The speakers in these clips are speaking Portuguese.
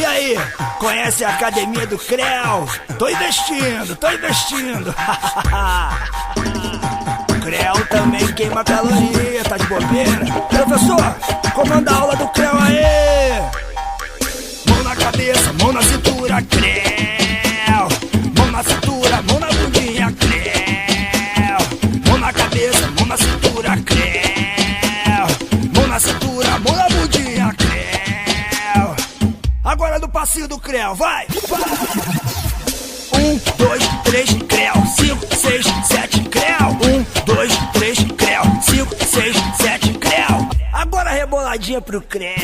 E aí, conhece a academia do Creu? Tô investindo. Creu também queima caloria, tá de bobeira? Professor, comanda a aula do Creu aí! Mão na cabeça, mão na cintura, Creu! Mão na cintura, mão na bundinha, Creu! Mão na cabeça, mão na cintura, Creu! Mão na cintura, mão na bundinha, Creu! Agora no passinho do Creu, vai! 1, 2, 3, Creu! 5, 6, 7, Creu! 1, 2, 3, Creu! 5, 6, 7, Creu! Agora reboladinha pro Creu!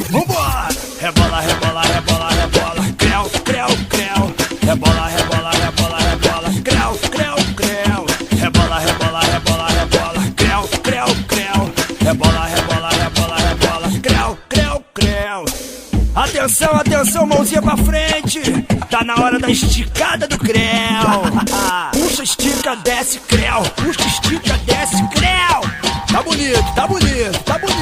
Vambora! Rebola, rebola, rebola, rebola, Creu, Creu, Creu! Rebola, rebola, rebola, rebola, Creu, Creu, Creu! Rebola, rebola, rebola, rebola, Creu, Creu, Creu! Rebola, rebola, rebola, rebola, Creu, Creu, Creu! Atenção, atenção, mãozinha pra frente! Tá na hora da esticada do Creu! Puxa, estica, desce, Creu! Puxa, estica, desce, Creu! Tá bonito, tá bonito, tá bonito!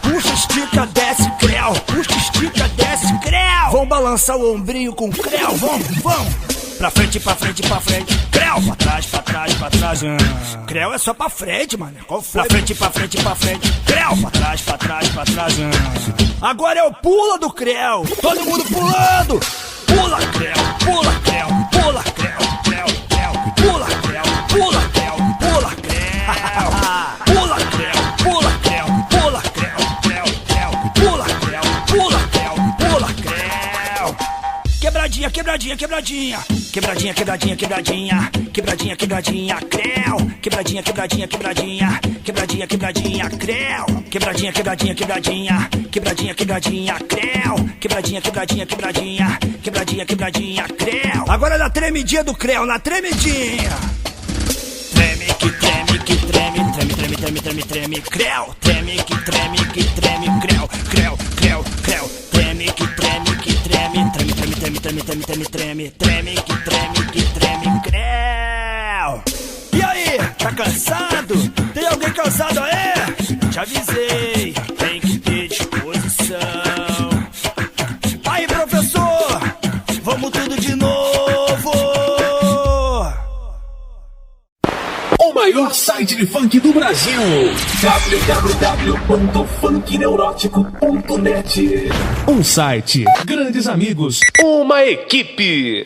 Puxa, estica, desce, Creu! Puxa, estica, desce, Creu! Vamos balançar o ombrinho com Creu! Vamos, vamos! Pra frente, pra frente, pra frente, Creu! Pra trás, pra trás, pra trás. Creu é só pra frente, mano. Qual foi? Pra frente, pra frente, pra frente, Creu! Pra trás, pra trás, pra trás. Agora é o pula do Creu! Todo mundo pulando! Pula, Creu! Pula, Creu! Pula, Creu! Creu, Creu! Pula, Creu! Pula, Creu! Pula, Creu! Pula, Creu! Pula, Creu! Pula, Creu! Creu, Creu! Pula, Creu! Pula, Creu! Pula, Creu! Quebradinha, quebradinha, quebradinha! Quebradinha, quebradinha, quebradinha! Quebradinha, quebradinha, Creu! Quebradinha, quebradinha, quebradinha! Quebradinha, quebradinha, Creu! Quebradinha, quebradinha, quebradinha! Quebradinha, quebradinha, Creu! Quebradinha, quebradinha, quebradinha! Quebradinha, quebradinha, Creu! Agora na tremidinha do Creu, na tremidinha! Treme, que treme, que treme, treme, treme, treme, treme, treme, Creu! Treme, que treme, Creu! Creu, Creu, Creu! Treme, que treme, treme, treme, treme, treme, treme, treme, treme, treme, que treme, Creu! E aí, tá cansado? Tem alguém cansado aí? Já avisei, tem que ter disposição. Aí, professor, vamos tudo de novo. O maior site de funk do Brasil, www.funkneurótico.net. Um site, grandes amigos, uma equipe.